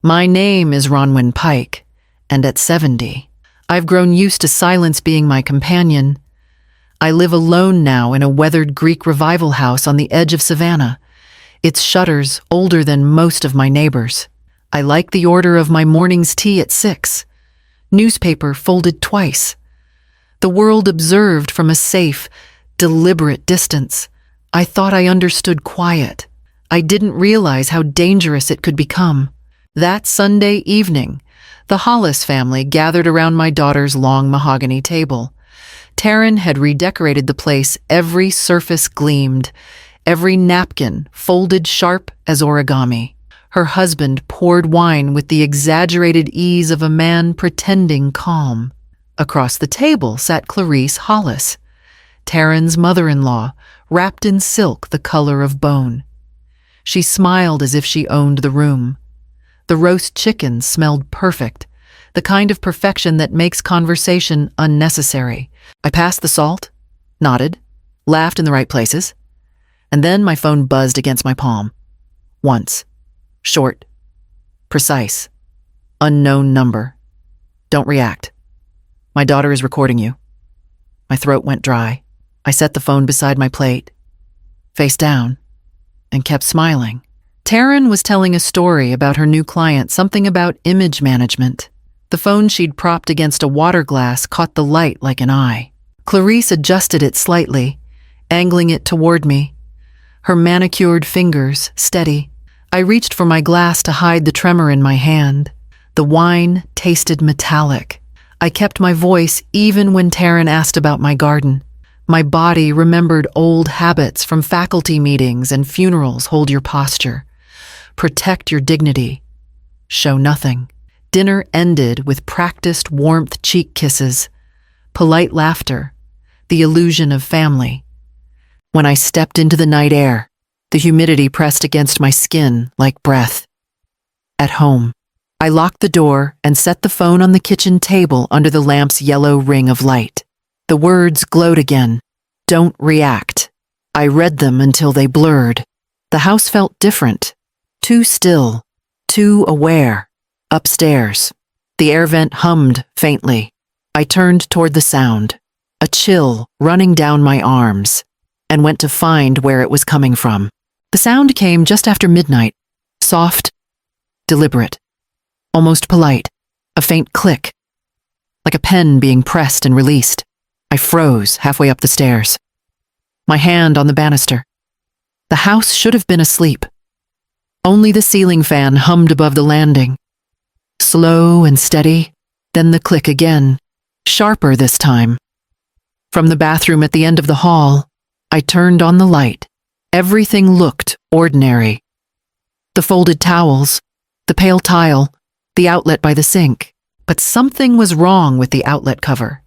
My name is Rhonwen Pike, and at 70, I've grown used to silence being my companion. I live alone now in a weathered Greek revival house on the edge of Savannah, its shutters older than most of my neighbors. I like the order of my morning's tea at 6, newspaper folded twice. The world observed from a safe, deliberate distance. I thought I understood quiet. I didn't realize how dangerous it could become. That Sunday evening, the Hollis family gathered around my daughter's long mahogany table. Taryn had redecorated the place. Every surface gleamed, every napkin folded sharp as origami. Her husband poured wine with the exaggerated ease of a man pretending calm. Across the table sat Clarice Hollis, Taryn's mother-in-law, wrapped in silk the color of bone. She smiled as if she owned the room. The roast chicken smelled perfect, the kind of perfection that makes conversation unnecessary. I passed the salt, nodded, laughed in the right places, and then my phone buzzed against my palm. Once. Short. Precise. Unknown number. Don't react. My daughter is recording you. My throat went dry. I set the phone beside my plate, face down, and kept smiling. Taryn was telling a story about her new client, something about image management. The phone she'd propped against a water glass caught the light like an eye. Clarice adjusted it slightly, angling it toward me, her manicured fingers steady. I reached for my glass to hide the tremor in my hand. The wine tasted metallic. I kept my voice even when Taryn asked about my garden. My body remembered old habits from faculty meetings and funerals. Hold your posture. Protect your dignity. Show nothing. Dinner ended with practiced warmth cheek kisses, polite laughter, the illusion of family. When I stepped into the night air, the humidity pressed against my skin like breath. At home, I locked the door and set the phone on the kitchen table under the lamp's yellow ring of light. The words glowed again. Don't react. I read them until they blurred. The house felt different. Too still. Too aware. Upstairs, the air vent hummed faintly. I turned toward the sound, a chill running down my arms, and went to find where it was coming from. The sound came just after midnight, soft, deliberate, almost polite, a faint click, like a pen being pressed and released. I froze halfway up the stairs, my hand on the banister. The house should have been asleep. Only the ceiling fan hummed above the landing. Slow and steady, then the click again, sharper this time. From the bathroom at the end of the hall, I turned on the light. Everything looked ordinary. The folded towels, the pale tile, the outlet by the sink. But something was wrong with the outlet cover.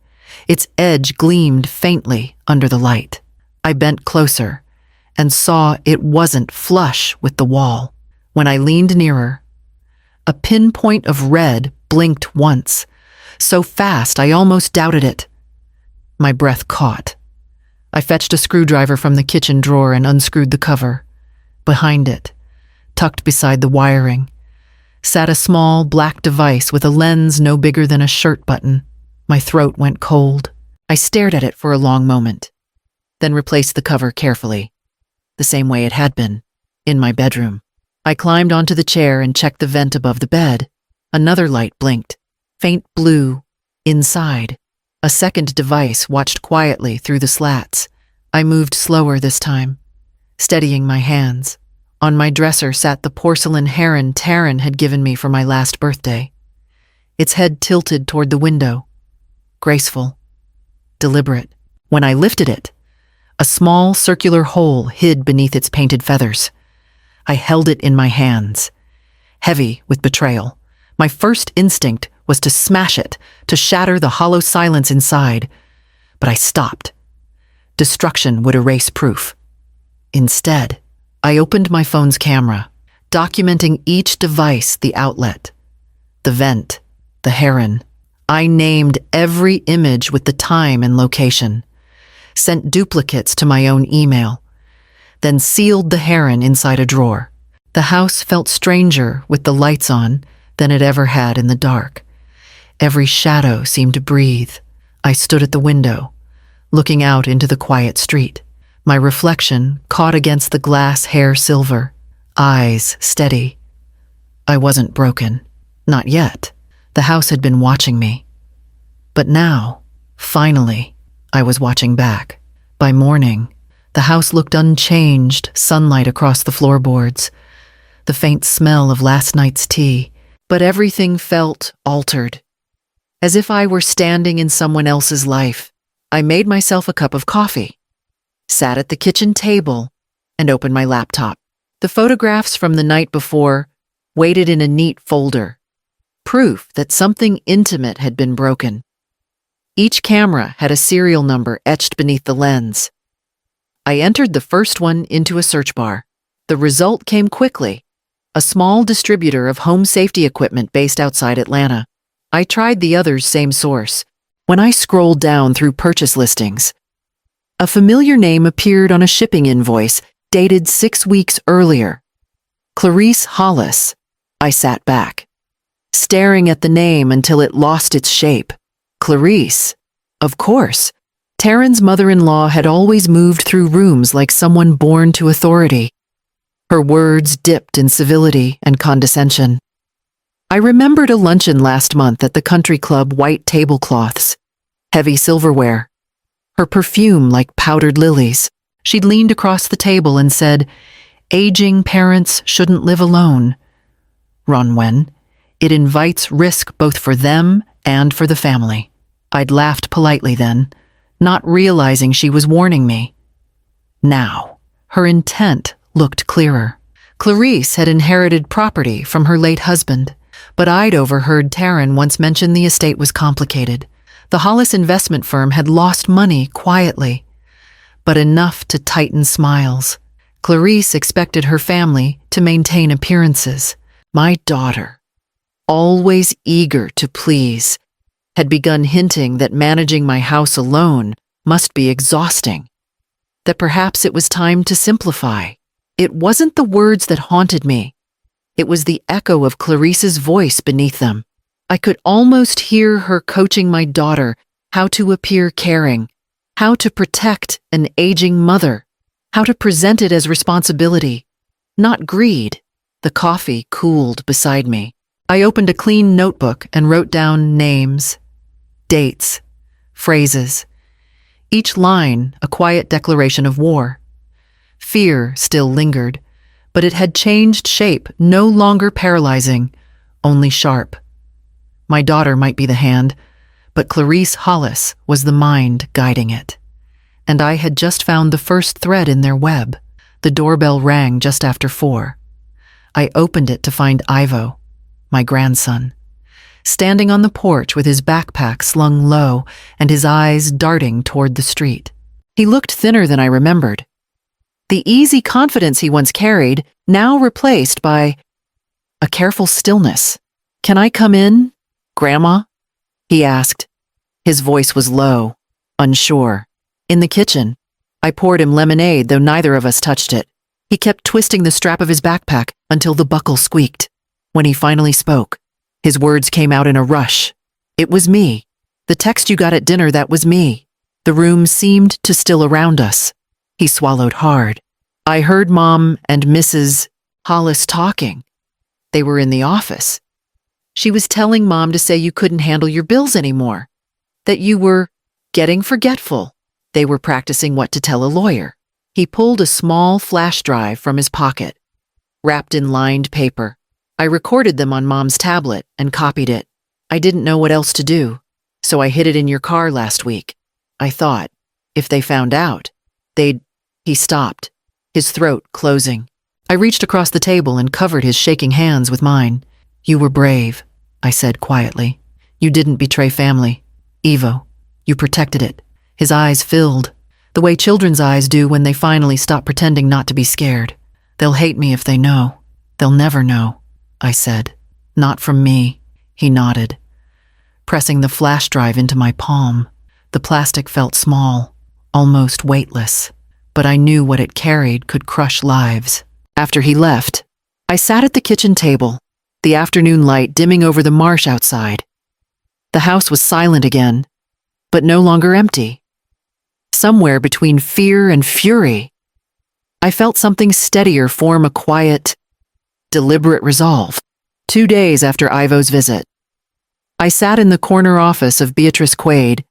Its edge gleamed faintly under the light. I bent closer and saw it wasn't flush with the wall. When I leaned nearer, a pinpoint of red blinked once, so fast I almost doubted it. My breath caught. I fetched a screwdriver from the kitchen drawer and unscrewed the cover. Behind it, tucked beside the wiring, sat a small black device with a lens no bigger than a shirt button. My throat went cold. I stared at it for a long moment, then replaced the cover carefully, the same way it had been, in my bedroom. I climbed onto the chair and checked the vent above the bed. Another light blinked, faint blue, inside. A second device watched quietly through the slats. I moved slower this time, steadying my hands. On my dresser sat the porcelain heron Taryn had given me for my last birthday. Its head tilted toward the window, graceful, deliberate. When I lifted it, a small circular hole hid beneath its painted feathers. I held it in my hands, heavy with betrayal. My first instinct was to smash it, to shatter the hollow silence inside. But I stopped. Destruction would erase proof. Instead, I opened my phone's camera, documenting each device, the outlet, the vent, the heron. I named every image with the time and location, sent duplicates to my own email, then sealed the heron inside a drawer. The house felt stranger with the lights on, than it ever had in the dark. Every shadow seemed to breathe. I stood at the window, looking out into the quiet street, my reflection caught against the glass hair silver, eyes steady. I wasn't broken. Not yet. The house had been watching me. But now, finally, I was watching back. By morning, the house looked unchanged, sunlight across the floorboards, the faint smell of last night's tea, but everything felt altered, as if I were standing in someone else's life. I made myself a cup of coffee, sat at the kitchen table, and opened my laptop. The photographs from the night before waited in a neat folder, proof that something intimate had been broken. Each camera had a serial number etched beneath the lens. I entered the first one into a search bar. The result came quickly: a small distributor of home safety equipment based outside Atlanta. I tried the other's same source. When I scrolled down through purchase listings, a familiar name appeared on a shipping invoice dated 6 weeks earlier. Clarice Hollis. I sat back, staring at the name until it lost its shape. Clarice. Of course. Taryn's mother-in-law had always moved through rooms like someone born to authority. Her words dipped in civility and condescension. I remembered a luncheon last month at the country club, white tablecloths, heavy silverware, her perfume like powdered lilies. She'd leaned across the table and said, "Aging parents shouldn't live alone. Rhonwen, it invites risk both for them and for the family." I'd laughed politely then, not realizing she was warning me. Now, her intent looked clearer. Clarice had inherited property from her late husband, but I'd overheard Taryn once mention the estate was complicated. The Hollis investment firm had lost money quietly, but enough to tighten smiles. Clarice expected her family to maintain appearances. My daughter, always eager to please, had begun hinting that managing my house alone must be exhausting, that perhaps it was time to simplify. It wasn't the words that haunted me. It was the echo of Clarice's voice beneath them. I could almost hear her coaching my daughter how to appear caring, how to protect an aging mother, how to present it as responsibility, not greed. The coffee cooled beside me. I opened a clean notebook and wrote down names, dates, phrases, each line a quiet declaration of war. Fear still lingered, but it had changed shape, no longer paralyzing, only sharp. My daughter might be the hand, but Clarice Hollis was the mind guiding it. And I had just found the first thread in their web. The doorbell rang just after 4. I opened it to find Ivo, my grandson, standing on the porch with his backpack slung low and his eyes darting toward the street. He looked thinner than I remembered. The easy confidence he once carried, now replaced by a careful stillness. "Can I come in, Grandma?" he asked. His voice was low, unsure. In the kitchen, I poured him lemonade, though neither of us touched it. He kept twisting the strap of his backpack until the buckle squeaked. When he finally spoke, his words came out in a rush. "It was me. The text you got at dinner, that was me." The room seemed to still around us. He swallowed hard. "I heard Mom and Mrs. Hollis talking. They were in the office. She was telling Mom to say you couldn't handle your bills anymore, that you were getting forgetful. They were practicing what to tell a lawyer." He pulled a small flash drive from his pocket, wrapped in lined paper. I recorded them on Mom's tablet and copied it. I didn't know what else to do, so I hid it in your car last week. I thought, if they found out, they'd... He stopped, his throat closing. I reached across the table and covered his shaking hands with mine. "You were brave," I said quietly. "You didn't betray family. Ivo, you protected it." His eyes filled, the way children's eyes do when they finally stop pretending not to be scared. "They'll hate me if they know. They'll never know," I said. "Not from me," he nodded, pressing the flash drive into my palm. The plastic felt small, almost weightless, but I knew what it carried could crush lives. After he left, I sat at the kitchen table, the afternoon light dimming over the marsh outside. The house was silent again, but no longer empty. Somewhere between fear and fury, I felt something steadier form a quiet, deliberate resolve. 2 days after Ivo's visit, I sat in the corner office of Beatrice Quaid,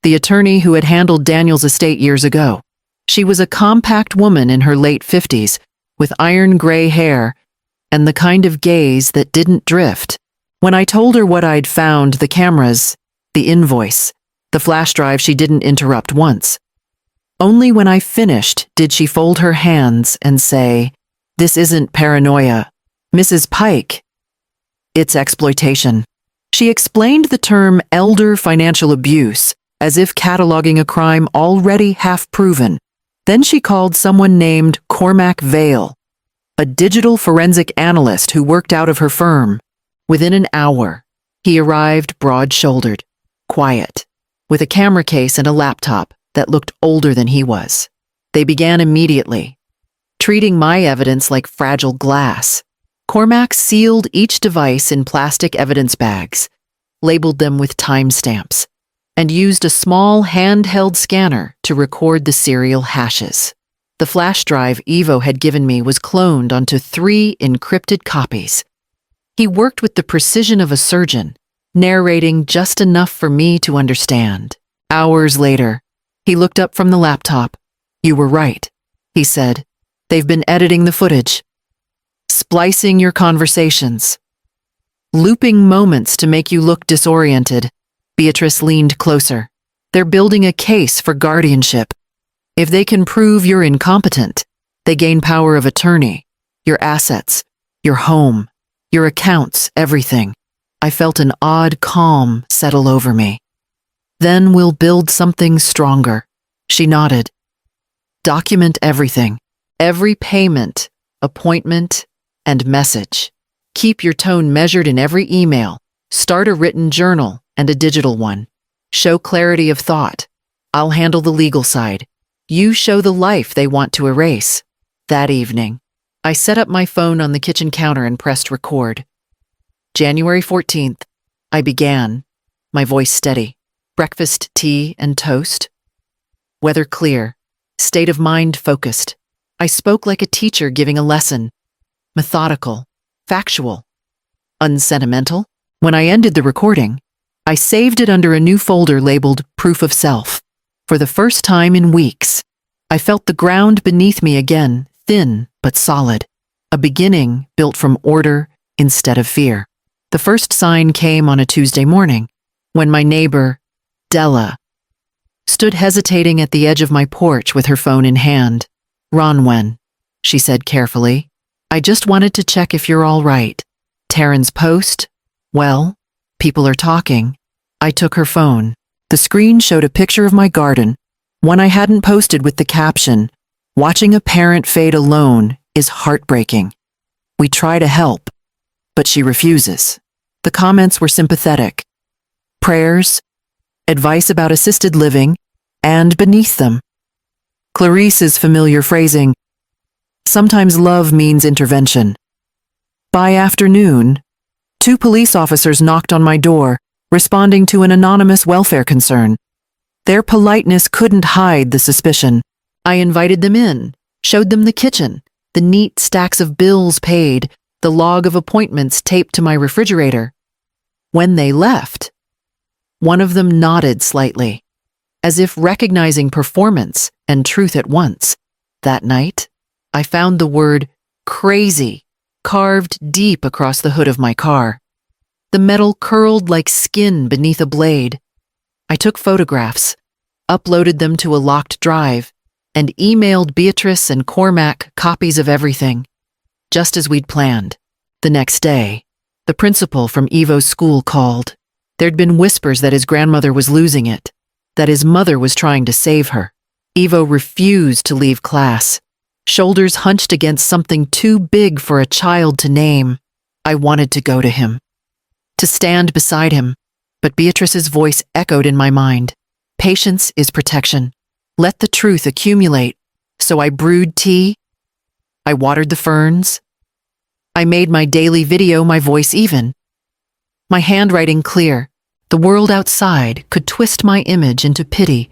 the attorney who had handled Daniel's estate years ago. She was a compact woman in her late 50s, with iron gray hair and the kind of gaze that didn't drift. When I told her what I'd found, the cameras, the invoice, the flash drive, she didn't interrupt once. Only when I finished did she fold her hands and say, "This isn't paranoia, Mrs. Pike. It's exploitation." She explained the term elder financial abuse as if cataloging a crime already half-proven. Then she called someone named Cormac Vale, a digital forensic analyst who worked out of her firm. Within an hour, he arrived broad-shouldered, quiet, with a camera case and a laptop that looked older than he was. They began immediately, treating my evidence like fragile glass. Cormac sealed each device in plastic evidence bags, labeled them with timestamps, and used a small handheld scanner to record the serial hashes. The flash drive Ivo had given me was cloned onto 3 encrypted copies. He worked with the precision of a surgeon, narrating just enough for me to understand. Hours later, he looked up from the laptop. "You were right," he said. "They've been editing the footage, splicing your conversations, looping moments to make you look disoriented." Beatrice leaned closer. "They're building a case for guardianship. If they can prove you're incompetent, they gain power of attorney, your assets, your home, your accounts, everything." I felt an odd calm settle over me. "Then we'll build something stronger." She nodded. "Document everything, every payment, appointment, and message. Keep your tone measured in every email. Start a written journal and a digital one. Show clarity of thought. I'll handle the legal side. You show the life they want to erase." That evening, I set up my phone on the kitchen counter and pressed record. January 14th, I began, my voice steady. Breakfast, tea, and toast. Weather clear. State of mind focused. I spoke like a teacher giving a lesson. Methodical. Factual. Unsentimental. When I ended the recording, I saved it under a new folder labeled Proof of Self. For the first time in weeks, I felt the ground beneath me again, thin but solid. A beginning built from order instead of fear. The first sign came on a Tuesday morning, when my neighbor, Della, stood hesitating at the edge of my porch with her phone in hand. "Rhonwen," she said carefully, "I just wanted to check if you're all right. Taryn's post? Well, people are talking." I took her phone. The screen showed a picture of my garden, one I hadn't posted, with the caption, "Watching a parent fade alone is heartbreaking. We try to help, but she refuses." The comments were sympathetic. Prayers, advice about assisted living, and beneath them, Clarice's familiar phrasing, "Sometimes love means intervention." By afternoon, 2 police officers knocked on my door, responding to an anonymous welfare concern. Their politeness couldn't hide the suspicion. I invited them in, showed them the kitchen, the neat stacks of bills paid, the log of appointments taped to my refrigerator. When they left, one of them nodded slightly, as if recognizing performance and truth at once. That night, I found the word "crazy" carved deep across the hood of my car. The metal curled like skin beneath a blade. I took photographs, uploaded them to a locked drive, and emailed Beatrice and Cormac copies of everything, just as we'd planned. The next day, the principal from Ivo's school called. There'd been whispers that his grandmother was losing it, that his mother was trying to save her. Ivo refused to leave class, shoulders hunched against something too big for a child to name. I wanted to go to him, to stand beside him, but Beatrice's voice echoed in my mind. Patience is protection. Let the truth accumulate. So I brewed tea. I watered the ferns. I made my daily video, my voice even. My handwriting clear. The world outside could twist my image into pity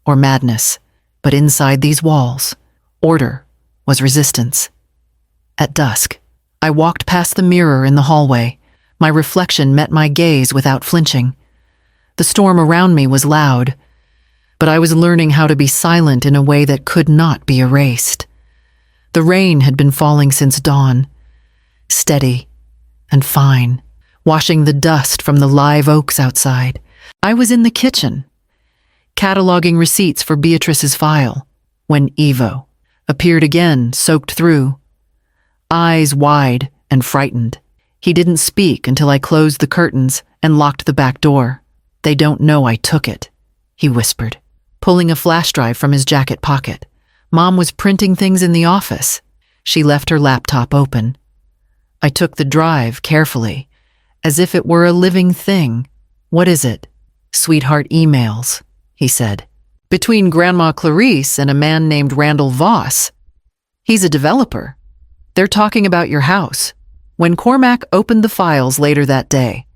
or madness, but inside these walls, order was resistance. At dusk, I walked past the mirror in the hallway. My reflection met my gaze without flinching. The storm around me was loud, but I was learning how to be silent in a way that could not be erased. The rain had been falling since dawn, steady and fine, washing the dust from the live oaks outside. I was in the kitchen, cataloging receipts for Beatrice's file, when Ivo appeared again, soaked through, eyes wide and frightened. He didn't speak until I closed the curtains and locked the back door. "They don't know I took it," he whispered, pulling a flash drive from his jacket pocket. Mom was printing things in the office. She left her laptop open. I took the drive carefully, as if it were a living thing. "What is it?" "Sweetheart emails," he said. "Between Grandma Clarice and a man named Randall Voss. He's a developer. They're talking about your house." When Cormac opened the files later that day,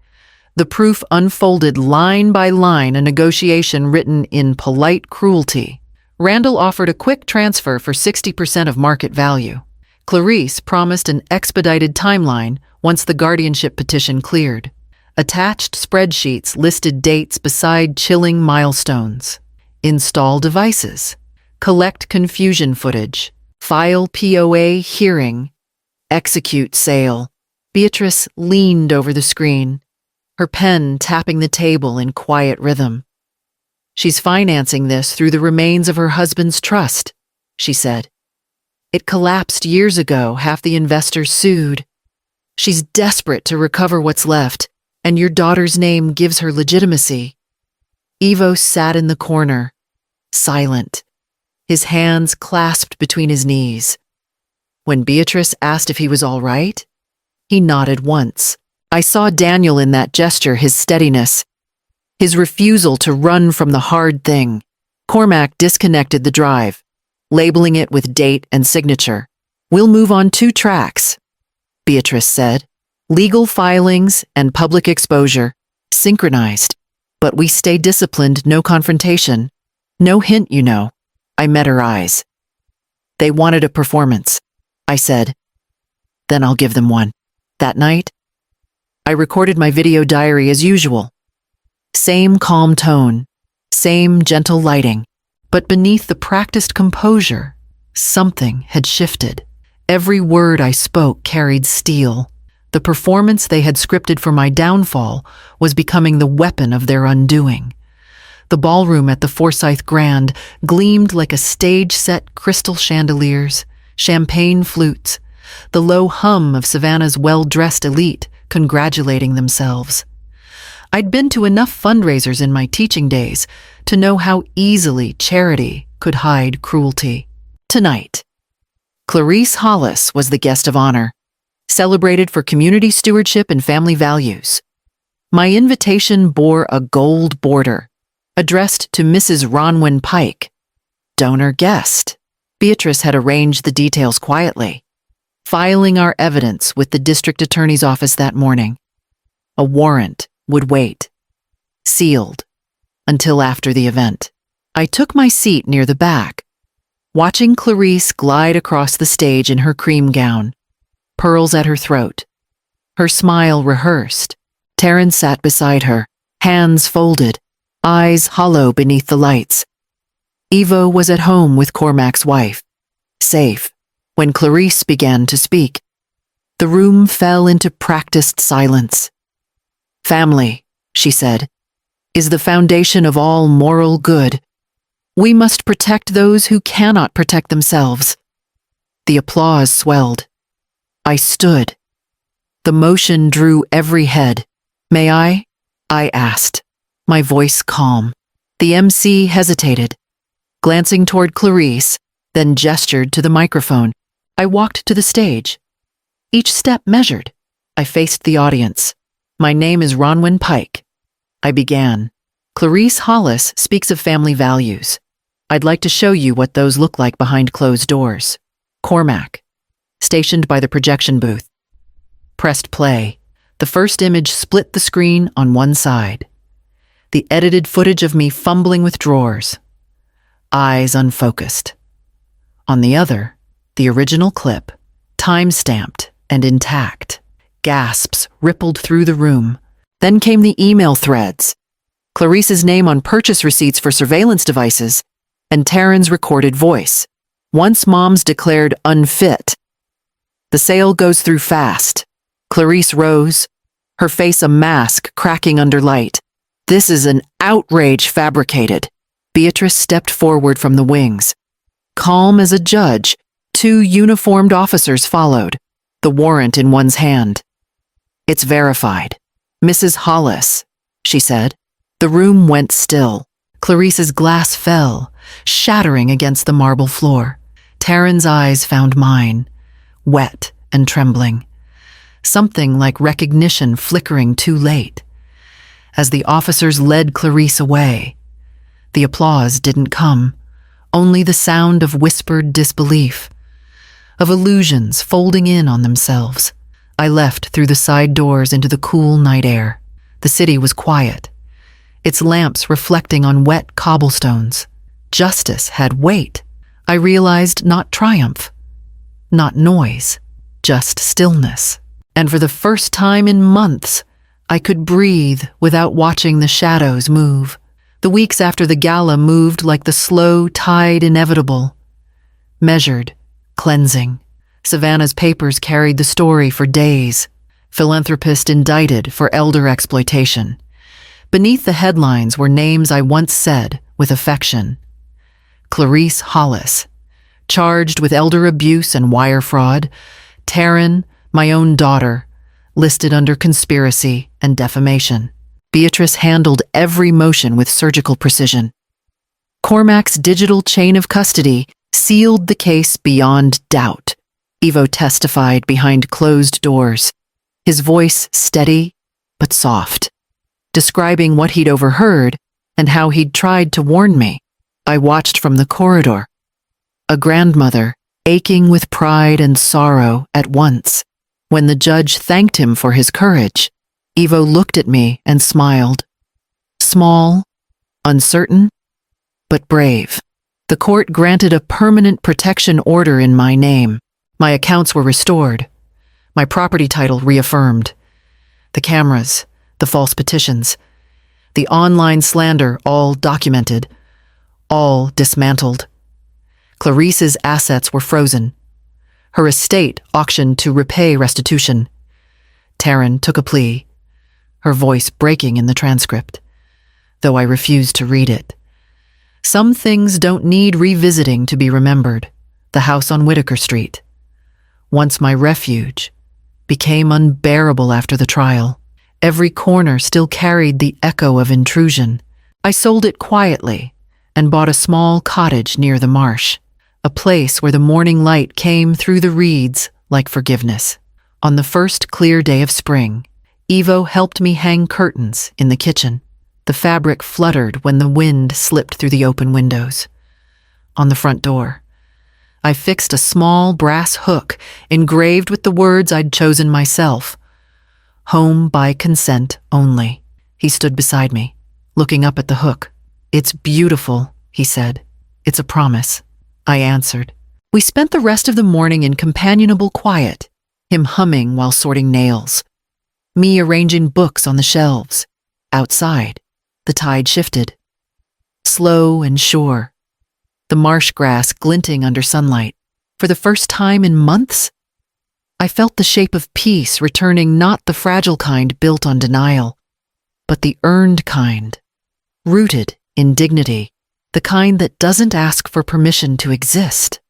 the proof unfolded line by line, a negotiation written in polite cruelty. Randall offered a quick transfer for 60% of market value. Clarice promised an expedited timeline once the guardianship petition cleared. Attached spreadsheets listed dates beside chilling milestones. Install devices. Collect confusion footage. File POA hearing. Execute sale. Beatrice leaned over the screen, her pen tapping the table in quiet rhythm. "She's financing this through the remains of her husband's trust," she said. "It collapsed years ago, half the investors sued. She's desperate to recover what's left, and your daughter's name gives her legitimacy." Ivo sat in the corner, silent, his hands clasped between his knees. When Beatrice asked if he was all right, he nodded once. I saw Daniel in that gesture, his steadiness, his refusal to run from the hard thing. Cormac disconnected the drive, labeling it with date and signature. "We'll move on 2 tracks," Beatrice said. "Legal filings and public exposure, synchronized. But we stay disciplined, no confrontation. No hint, you know." I met her eyes. "They wanted a performance," I said. "Then I'll give them one." That night, I recorded my video diary as usual. Same calm tone, same gentle lighting, but beneath the practiced composure, something had shifted. Every word I spoke carried steel. The performance they had scripted for my downfall was becoming the weapon of their undoing. The ballroom at the Forsyth Grand gleamed like a stage-set crystal chandeliers, champagne flutes, the low hum of Savannah's well-dressed elite congratulating themselves. I'd been to enough fundraisers in my teaching days to know how easily charity could hide cruelty. Tonight, Clarice Hollis was the guest of honor, celebrated for community stewardship and family values. My invitation bore a gold border, addressed to Mrs. Rhonwen Pike, donor guest. Beatrice had arranged the details quietly, filing our evidence with the district attorney's office that morning. A warrant would wait, sealed, until after the event. I took my seat near the back, watching Clarice glide across the stage in her cream gown, pearls at her throat, her smile rehearsed. Terrence sat beside her, hands folded, eyes hollow beneath the lights. Ivo was at home with Cormac's wife, safe. When Clarice began to speak, the room fell into practiced silence. "Family," she said, "is the foundation of all moral good. We must protect those who cannot protect themselves." The applause swelled. I stood. The motion drew every head. "May I?" I asked, my voice calm. The MC hesitated, glancing toward Clarice, then gestured to the microphone. I walked to the stage. Each step measured. I faced the audience. "My name is Rhonwen Pike," I began. "Clarice Hollis speaks of family values. I'd like to show you what those look like behind closed doors." Cormac, stationed by the projection booth, Pressed play. The first image split the screen on one side. The edited footage of me fumbling with drawers. Eyes unfocused. On the other, the original clip, time-stamped and intact. Gasps rippled through the room. Then came the email threads. Clarice's name on purchase receipts for surveillance devices, and Taryn's recorded voice. Once Mom's declared unfit. The sale goes through fast. Clarice rose, her face a mask cracking under light. This is an outrage fabricated. Beatrice stepped forward from the wings. Calm as a judge, 2 uniformed officers followed, the warrant in one's hand. It's verified. Mrs. Hollis, she said. The room went still. Clarice's glass fell, shattering against the marble floor. Taryn's eyes found mine, wet and trembling. Something like recognition flickering too late. As the officers led Clarice away, the applause didn't come, only the sound of whispered disbelief, of illusions folding in on themselves. I left through the side doors into the cool night air. The city was quiet, its lamps reflecting on wet cobblestones. Justice had weight. I realized not triumph, not noise, just stillness. And for the first time in months, I could breathe without watching the shadows move. The weeks after the gala moved like the slow tide inevitable. Measured, cleansing. Savannah's papers carried the story for days. Philanthropist indicted for elder exploitation. Beneath the headlines were names I once said with affection. Clarice Hollis, charged with elder abuse and wire fraud. Taryn, my own daughter, listed under conspiracy and defamation. Beatrice handled every motion with surgical precision. Cormac's digital chain of custody sealed the case beyond doubt. Ivo testified behind closed doors, his voice steady but soft, describing what he'd overheard and how he'd tried to warn me. I watched from the corridor, a grandmother aching with pride and sorrow at once. When the judge thanked him for his courage, Ivo looked at me and smiled. Small, uncertain, but brave. The court granted a permanent protection order in my name. My accounts were restored, my property title reaffirmed. The cameras, the false petitions, the online slander all documented, all dismantled. Clarice's assets were frozen, her estate auctioned to repay restitution. Taryn took a plea, her voice breaking in the transcript, though I refused to read it. Some things don't need revisiting to be remembered. The house on Whitaker Street, once my refuge, became unbearable after the trial. Every corner still carried the echo of intrusion. I sold it quietly and bought a small cottage near the marsh, a place where the morning light came through the reeds like forgiveness. On the first clear day of spring, Ivo helped me hang curtains in the kitchen. The fabric fluttered when the wind slipped through the open windows. On the front door, I fixed a small brass hook engraved with the words I'd chosen myself. Home by consent only. He stood beside me, looking up at the hook. It's beautiful, he said. It's a promise. I answered. We spent the rest of the morning in companionable quiet, him humming while sorting nails, me arranging books on the shelves. Outside, the tide shifted, slow and sure, the marsh grass glinting under sunlight. For the first time in months, I felt the shape of peace returning, not the fragile kind built on denial, but the earned kind, rooted in dignity, the kind that doesn't ask for permission to exist.